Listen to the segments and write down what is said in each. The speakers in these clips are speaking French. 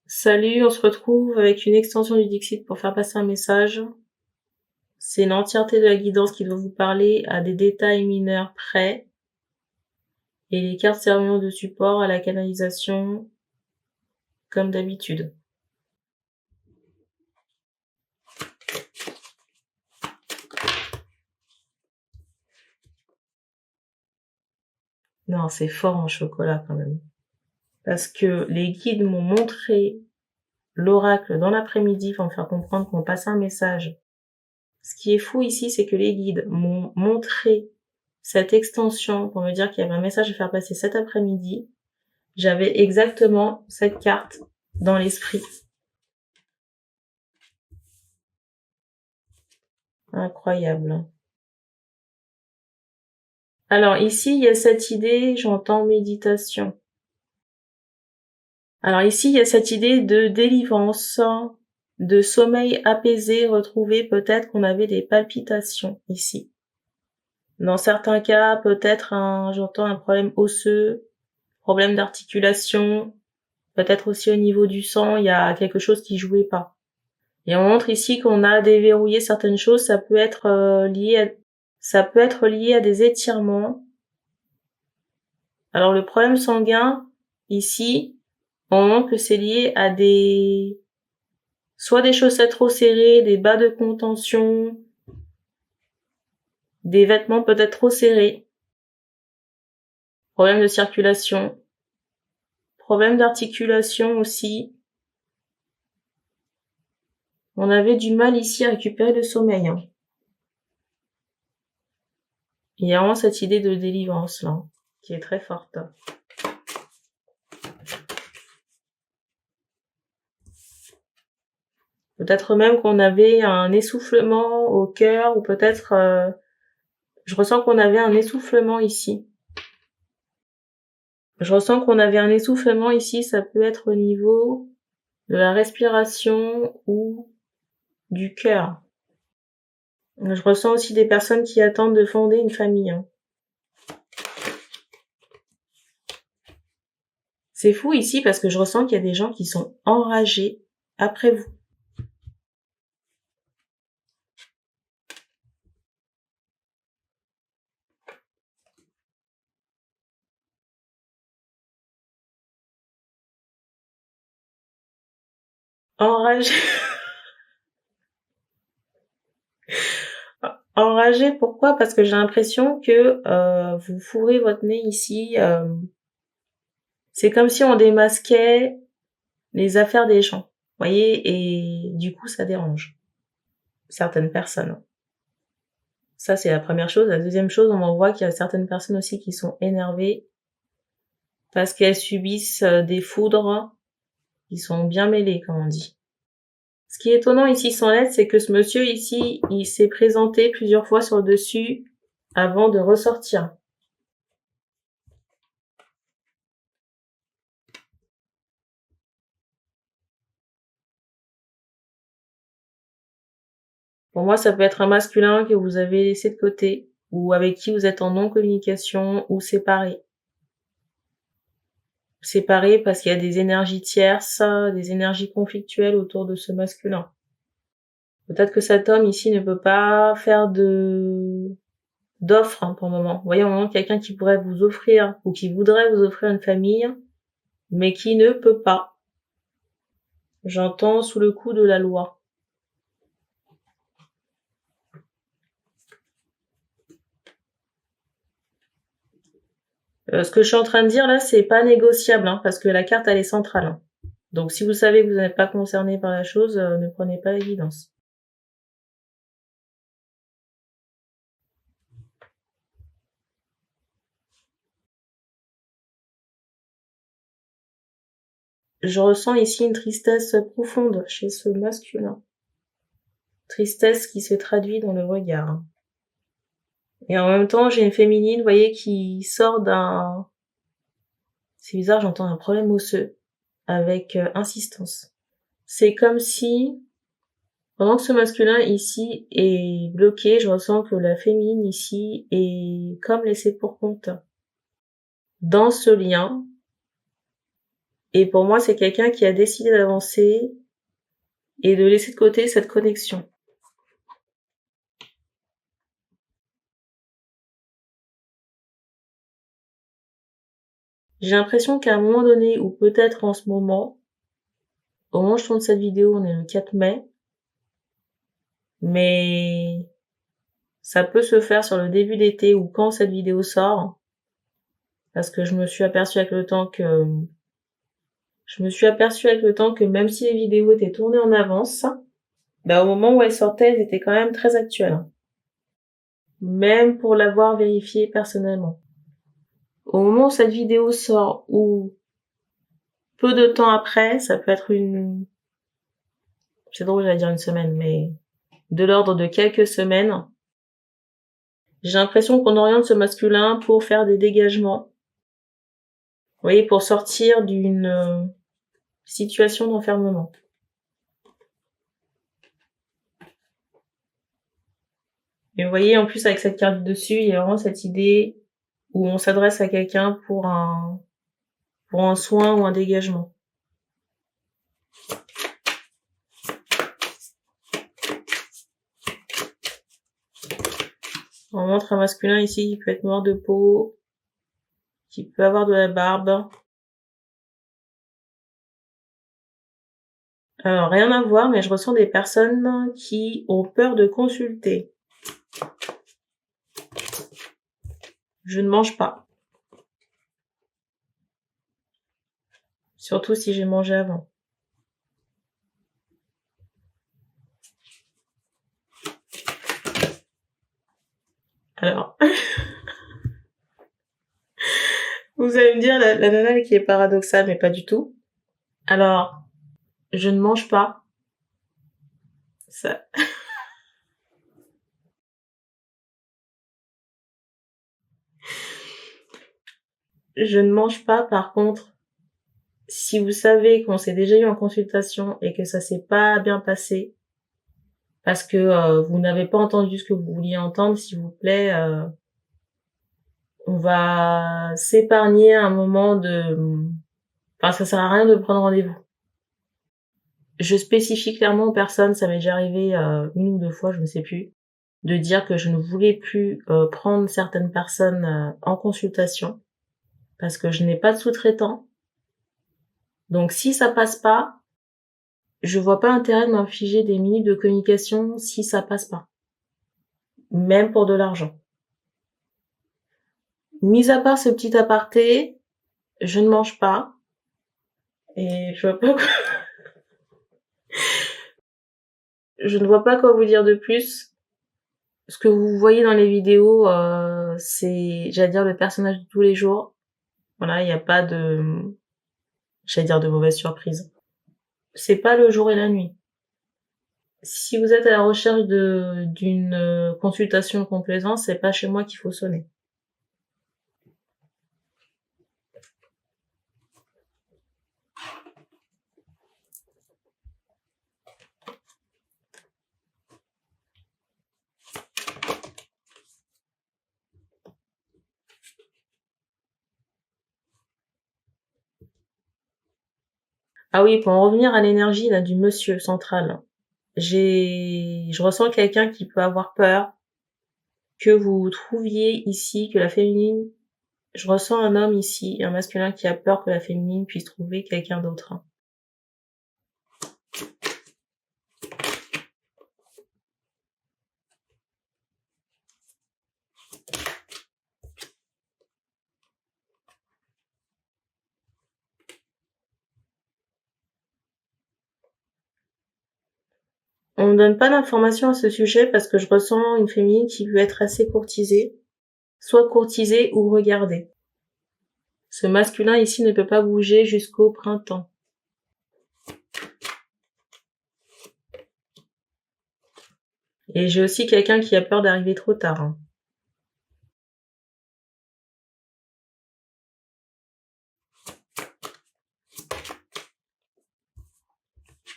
Salut, on se retrouve avec une extension du Dixit pour faire passer un message. C'est l'entièreté de la guidance qui doit vous parler à des détails mineurs près et les cartes serviront de support à la canalisation comme d'habitude. Non, c'est fort en chocolat quand même. Parce que les guides m'ont montré l'oracle dans l'après-midi pour me faire comprendre qu'on passait un message. Ce qui est fou ici, c'est que les guides m'ont montré cette extension pour me dire qu'il y avait un message à faire passer cet après-midi. J'avais exactement cette carte dans l'esprit. Incroyable. Alors ici, il y a cette idée, j'entends méditation. Alors ici, il y a cette idée de délivrance, de sommeil apaisé, retrouvé. Peut-être qu'on avait des palpitations ici. Dans certains cas, peut-être j'entends un problème osseux, problème d'articulation, peut-être aussi au niveau du sang, il y a quelque chose qui jouait pas. Et on montre ici qu'on a déverrouillé certaines choses, ça peut être lié à des étirements. Alors le problème sanguin, ici, on montre que c'est lié à soit des chaussettes trop serrées, des bas de contention, des vêtements peut-être trop serrés, problème de circulation, problème d'articulation aussi. On avait du mal ici à récupérer le sommeil. Il y a vraiment cette idée de délivrance là, qui est très forte. Peut-être même qu'on avait un essoufflement au cœur, ou peut-être, je ressens qu'on avait un essoufflement ici. Je ressens qu'on avait un essoufflement ici, ça peut être au niveau de la respiration ou du cœur. Je ressens aussi des personnes qui attendent de fonder une famille. C'est fou ici parce que je ressens qu'il y a des gens qui sont enragés après vous. Enragés. Enragés, pourquoi? Parce que j'ai l'impression que vous fourrez votre nez ici. C'est comme si on démasquait les affaires des gens, voyez, et du coup ça dérange certaines personnes. Ça c'est la première chose. La deuxième chose, on voit qu'il y a certaines personnes aussi qui sont énervées parce qu'elles subissent des foudres qui sont bien mêlées, comme on dit. Ce qui est étonnant ici sans l'aide, c'est que ce monsieur ici, il s'est présenté plusieurs fois sur le dessus avant de ressortir. Pour moi, ça peut être un masculin que vous avez laissé de côté, ou avec qui vous êtes en non-communication, ou séparé. Séparé parce qu'il y a des énergies tierces, des énergies conflictuelles autour de ce masculin. Peut-être que cet homme ici ne peut pas faire d'offre pour le moment. Vous voyez, au moment quelqu'un qui pourrait vous offrir, ou qui voudrait vous offrir une famille, mais qui ne peut pas. J'entends sous le coup de la loi. Ce que je suis en train de dire là, c'est pas négociable, parce que la carte elle est centrale. Donc si vous savez que vous n'êtes pas concerné par la chose, ne prenez pas l'évidence. Je ressens ici une tristesse profonde chez ce masculin. Tristesse qui se traduit dans le regard. Et en même temps, j'ai une féminine, vous voyez, qui sort d'un... C'est bizarre, j'entends un problème osseux avec insistance. C'est comme si, pendant que ce masculin ici est bloqué, je ressens que la féminine ici est comme laissée pour compte dans ce lien Et pour moi, c'est quelqu'un qui a décidé d'avancer et de laisser de côté cette connexion. J'ai l'impression qu'à un moment donné, ou peut-être en ce moment, au moment où je tourne cette vidéo, on est le 4 mai, mais ça peut se faire sur le début d'été ou quand cette vidéo sort, parce que je me suis aperçue avec le temps que même si les vidéos étaient tournées en avance, bah, au moment où elles sortaient, elles étaient quand même très actuelles. Même pour l'avoir vérifié personnellement. Au moment où cette vidéo sort, ou peu de temps après, ça peut être c'est drôle, j'allais dire une semaine, mais de l'ordre de quelques semaines, j'ai l'impression qu'on oriente ce masculin pour faire des dégagements. Vous voyez, pour sortir d'une situation d'enfermement. Et vous voyez, en plus, avec cette carte dessus, il y a vraiment cette idée où on s'adresse à quelqu'un pour un soin ou un dégagement. On montre un masculin ici qui peut être noir de peau, qui peut avoir de la barbe. Alors, rien à voir, mais je ressens des personnes qui ont peur de consulter. Je ne mange pas. Surtout si j'ai mangé avant. Alors, vous allez me dire, la nana qui est paradoxale, mais pas du tout. Alors, je ne mange pas. Ça. Je ne mange pas, par contre, si vous savez qu'on s'est déjà eu en consultation et que ça s'est pas bien passé, parce que vous n'avez pas entendu ce que vous vouliez entendre, s'il vous plaît, on va s'épargner un moment enfin, ça sert à rien de prendre rendez-vous. Je spécifie clairement aux personnes, ça m'est déjà arrivé une ou deux fois, je ne sais plus, de dire que je ne voulais plus prendre certaines personnes en consultation parce que je n'ai pas de sous-traitant. Donc si ça passe pas, je vois pas l'intérêt de m'infliger des minutes de communication si ça passe pas. Même pour de l'argent. Mis à part ce petit aparté, je ne mange pas. Et je ne vois pas quoi vous dire de plus. Ce que vous voyez dans les vidéos, c'est, j'allais dire, le personnage de tous les jours. Voilà, il n'y a pas j'allais dire de mauvaise surprise. C'est pas le jour et la nuit. Si vous êtes à la recherche d'une consultation de complaisance, c'est pas chez moi qu'il faut sonner. Ah oui, pour en revenir à l'énergie là du monsieur central, je ressens quelqu'un qui peut avoir peur que vous trouviez ici que la féminine. Je ressens un homme ici, un masculin qui a peur que la féminine puisse trouver quelqu'un d'autre. On ne donne pas d'informations à ce sujet parce que je ressens une féminine qui veut être assez courtisée, soit courtisée ou regardée. Ce masculin ici ne peut pas bouger jusqu'au printemps. Et j'ai aussi quelqu'un qui a peur d'arriver trop tard.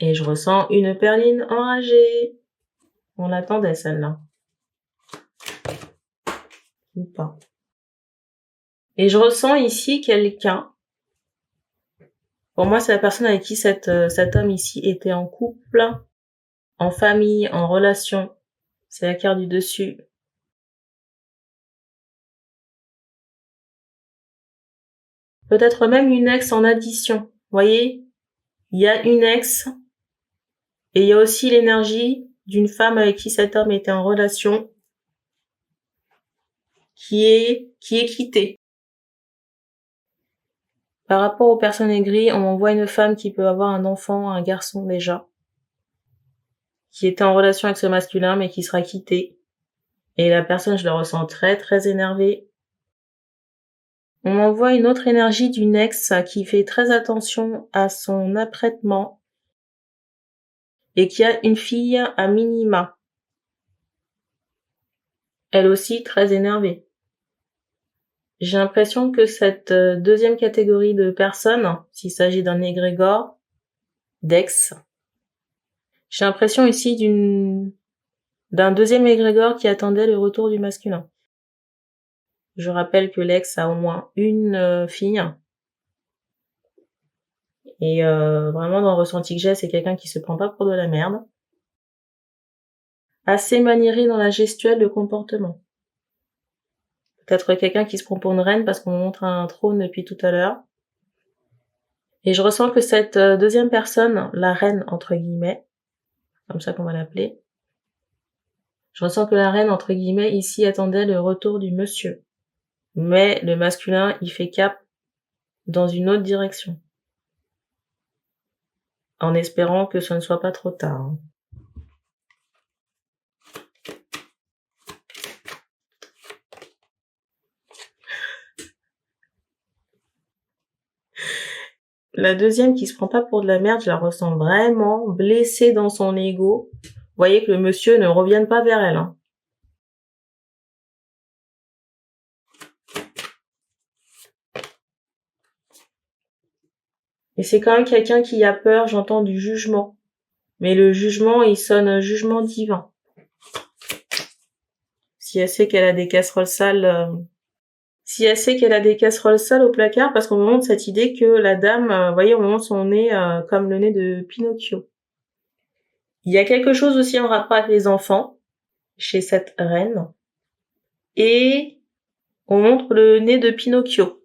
Et je ressens une perline enragée. On l'attendait celle-là. Ou pas. Et je ressens ici quelqu'un Pour moi, c'est la personne avec qui cet homme ici était en couple, en famille, en relation. C'est la carte du dessus. Peut-être même une ex en addition. Vous voyez, il y a une ex et il y a aussi l'énergie d'une femme avec qui cet homme était en relation qui est quittée. Par rapport aux personnes aigries, on voit une femme qui peut avoir un enfant, un garçon déjà, qui était en relation avec ce masculin mais qui sera quittée. Et la personne, je la ressens très très énervée. On m'envoie une autre énergie d'une ex qui fait très attention à son apprêtement et qui a une fille à minima. Elle aussi très énervée. J'ai l'impression que cette deuxième catégorie de personnes, s'il s'agit d'un égrégore, d'ex, j'ai l'impression ici d'un deuxième égrégore qui attendait le retour du masculin. Je rappelle que l'ex a au moins une fille. Et vraiment, dans le ressenti que j'ai, c'est quelqu'un qui se prend pas pour de la merde. Assez maniéré dans la gestuelle, le comportement. Peut-être quelqu'un qui se prend pour une reine parce qu'on montre un trône depuis tout à l'heure. Et je ressens que cette deuxième personne, la reine entre guillemets, comme ça qu'on va l'appeler, je ressens que la reine entre guillemets ici attendait le retour du monsieur. Mais le masculin, il fait cap dans une autre direction. En espérant que ce ne soit pas trop tard. La deuxième qui se prend pas pour de la merde, je la ressens vraiment blessée dans son ego. Vous voyez que le monsieur ne revienne pas vers elle. Hein. Et c'est quand même quelqu'un qui a peur, j'entends du jugement. Mais le jugement, il sonne jugement divin. Si elle sait qu'elle a des casseroles sales... Si elle sait qu'elle a des casseroles sales au placard, parce qu'on me montre cette idée que la dame, vous voyez, on montre son nez comme le nez de Pinocchio. Il y a quelque chose aussi en rapport avec les enfants, chez cette reine. Et on montre le nez de Pinocchio.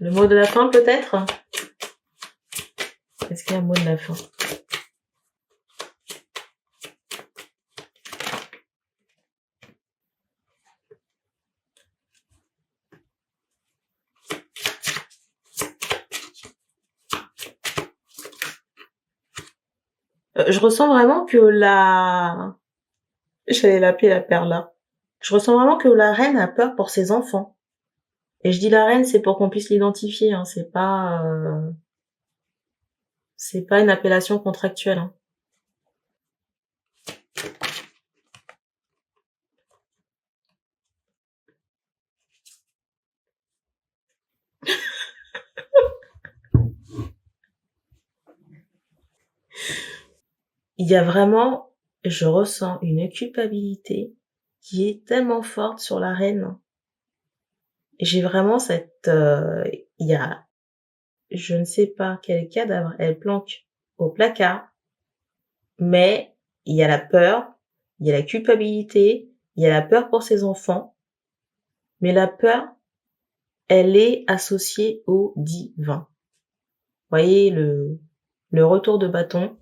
Le mot de la fin, peut-être? Est-ce qu'il y a un mot de la fin? Je ressens vraiment que j'allais l'appeler la Perla. Je ressens vraiment que la reine a peur pour ses enfants. Et je dis la reine, c'est pour qu'on puisse l'identifier, hein. C'est pas une appellation contractuelle, hein. Il y a vraiment, je ressens une culpabilité qui est tellement forte sur la reine. J'ai vraiment il y a, je ne sais pas quel cadavre elle planque au placard, mais il y a la peur, il y a la culpabilité, il y a la peur pour ses enfants, mais la peur, elle est associée au divin. Vous voyez le retour de bâton,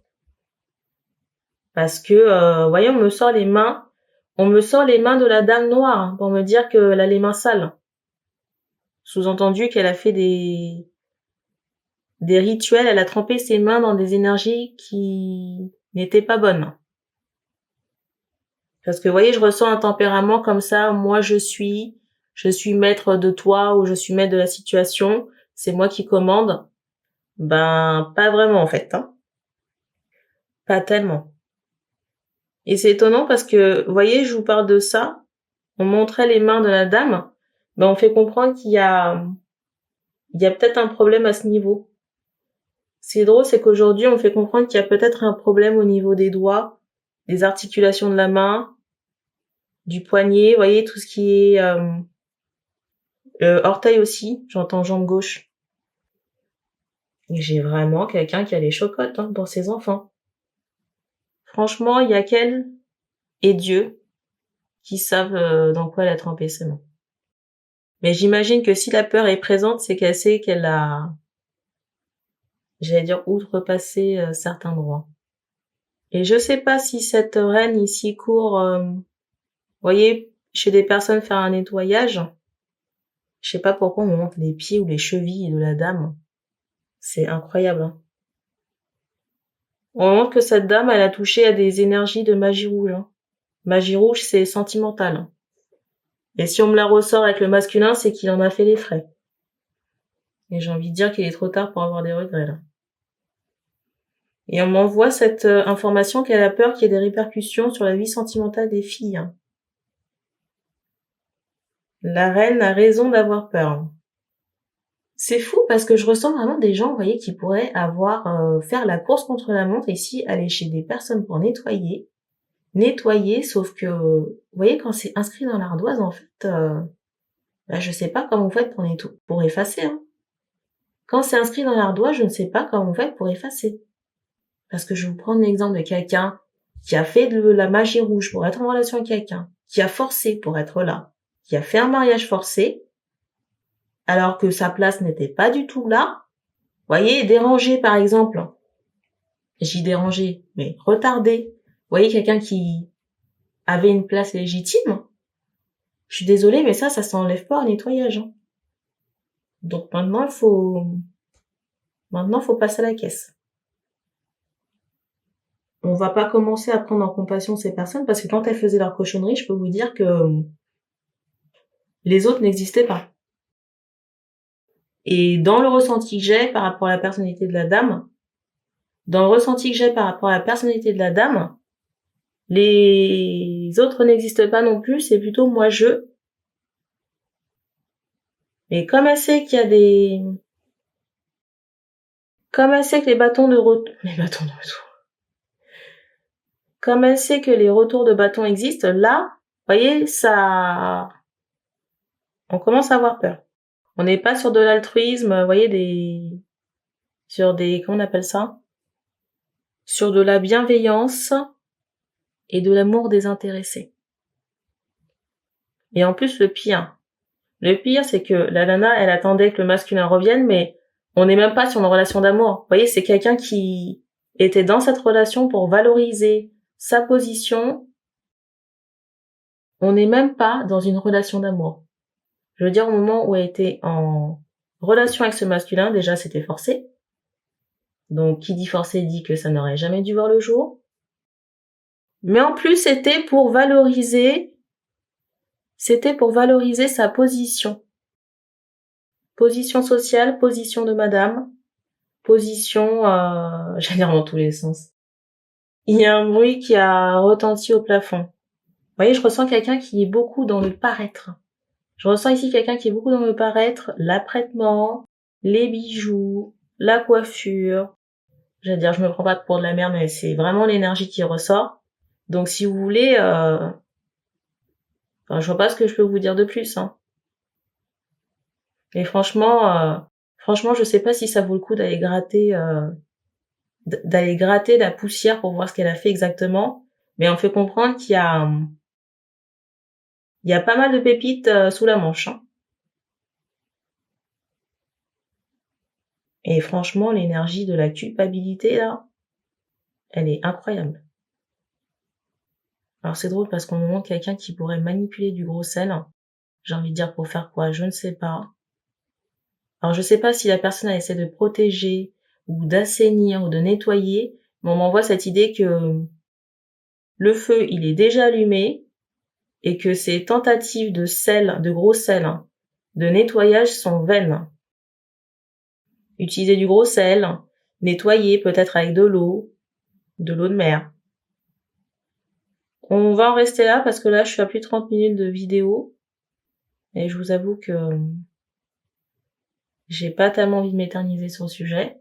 parce que, voyez, on me sort les mains de la dame noire hein, pour me dire qu'elle a les mains sales. Sous-entendu qu'elle a fait des rituels, elle a trempé ses mains dans des énergies qui n'étaient pas bonnes. Parce que, vous voyez, je ressens un tempérament comme ça, moi je suis maître de toi ou je suis maître de la situation, c'est moi qui commande. Ben, pas vraiment en fait, hein. Pas tellement. Et c'est étonnant parce que, vous voyez, je vous parle de ça, on montrait les mains de la dame, ben on fait comprendre qu'il y a peut-être un problème à ce niveau. Ce qui est drôle, c'est qu'aujourd'hui, on fait comprendre qu'il y a peut-être un problème au niveau des doigts, des articulations de la main, du poignet, vous voyez, tout ce qui est orteil aussi, j'entends jambe gauche. Et j'ai vraiment quelqu'un qui a les chocottes pour ses enfants. Franchement, il y a qu'elle et Dieu qui savent dans quoi elle a trempé ses mains. Mais j'imagine que si la peur est présente, c'est qu'elle sait qu'elle a, j'allais dire, outrepassé certains droits. Et je sais pas si cette reine ici court, vous voyez, chez des personnes faire un nettoyage. Je sais pas pourquoi on me montre les pieds ou les chevilles de la dame. C'est incroyable. Hein. On montre que cette dame, elle a touché à des énergies de magie rouge. Hein. Magie rouge, c'est sentimental. Hein. Et si on me la ressort avec le masculin, c'est qu'il en a fait les frais. Et j'ai envie de dire qu'il est trop tard pour avoir des regrets, là. Et on m'envoie cette information qu'elle a peur qu'il y ait des répercussions sur la vie sentimentale des filles. Hein. La reine a raison d'avoir peur. C'est fou parce que je ressens vraiment des gens, vous voyez, qui pourraient avoir faire la course contre la montre ici, aller chez des personnes pour nettoyer, sauf que, vous voyez, quand c'est inscrit dans l'ardoise, en fait, je sais pas comment vous faites pour effacer. Hein. Quand c'est inscrit dans l'ardoise, je ne sais pas comment vous faites pour effacer. Parce que je vais vous prendre l'exemple de quelqu'un qui a fait de la magie rouge pour être en relation avec quelqu'un, qui a forcé pour être là, qui a fait un mariage forcé, alors que sa place n'était pas du tout là. Vous voyez, dérangé par exemple. J'y dérangé, mais retardé. Vous voyez, quelqu'un qui avait une place légitime. Je suis désolée, mais ça s'enlève pas au nettoyage. Hein. Donc maintenant, faut passer à la caisse. On va pas commencer à prendre en compassion ces personnes parce que quand elles faisaient leur cochonnerie, je peux vous dire que les autres n'existaient pas. Et dans le ressenti que j'ai par rapport à la personnalité de la dame, les autres n'existent pas non plus, c'est plutôt moi je. Mais comme elle sait qu'il y a comme elle sait que comme elle sait que les retours de bâton existent, là, vous voyez, on commence à avoir peur. On n'est pas sur de l'altruisme, vous voyez, comment on appelle ça? Sur de la bienveillance et de l'amour désintéressé. Et en plus, le pire, c'est que la nana, elle attendait que le masculin revienne, mais on n'est même pas sur une relation d'amour. Vous voyez, c'est quelqu'un qui était dans cette relation pour valoriser sa position. On n'est même pas dans une relation d'amour. Je veux dire, au moment où elle était en relation avec ce masculin, déjà, c'était forcé. Donc, qui dit forcé dit que ça n'aurait jamais dû voir le jour. Mais en plus, c'était pour valoriser sa position. Position sociale, position de madame, position, j'allais dire dans tous les sens. Il y a un bruit qui a retenti au plafond. Vous voyez, je ressens quelqu'un qui est beaucoup dans le paraître. Je ressens ici quelqu'un qui est beaucoup dans le paraître, l'apprêtement, les bijoux, la coiffure. J'allais dire, je me prends pas pour de la merde, mais c'est vraiment l'énergie qui ressort. Donc si vous voulez, je vois pas ce que je peux vous dire de plus. Hein. Et franchement, je sais pas si ça vaut le coup d'aller gratter la poussière pour voir ce qu'elle a fait exactement. Mais on fait comprendre qu'il y a pas mal de pépites sous la manche. Hein. Et franchement, l'énergie de la culpabilité, là, elle est incroyable. Alors c'est drôle parce qu'on me montre quelqu'un qui pourrait manipuler du gros sel. J'ai envie de dire pour faire quoi, je ne sais pas. Alors je sais pas si la personne a essayé de protéger ou d'assainir ou de nettoyer, mais on m'envoie cette idée que le feu, il est déjà allumé et que ces tentatives de gros sel, de nettoyage sont vaines. Utiliser du gros sel, nettoyer peut-être avec de l'eau de mer. On va en rester là parce que là, je suis à plus de 30 minutes de vidéo et je vous avoue que j'ai pas tellement envie de m'éterniser sur le sujet.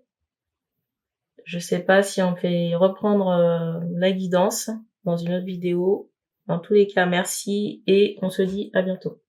Je sais pas si on fait reprendre la guidance dans une autre vidéo Dans tous les cas, merci et on se dit à bientôt.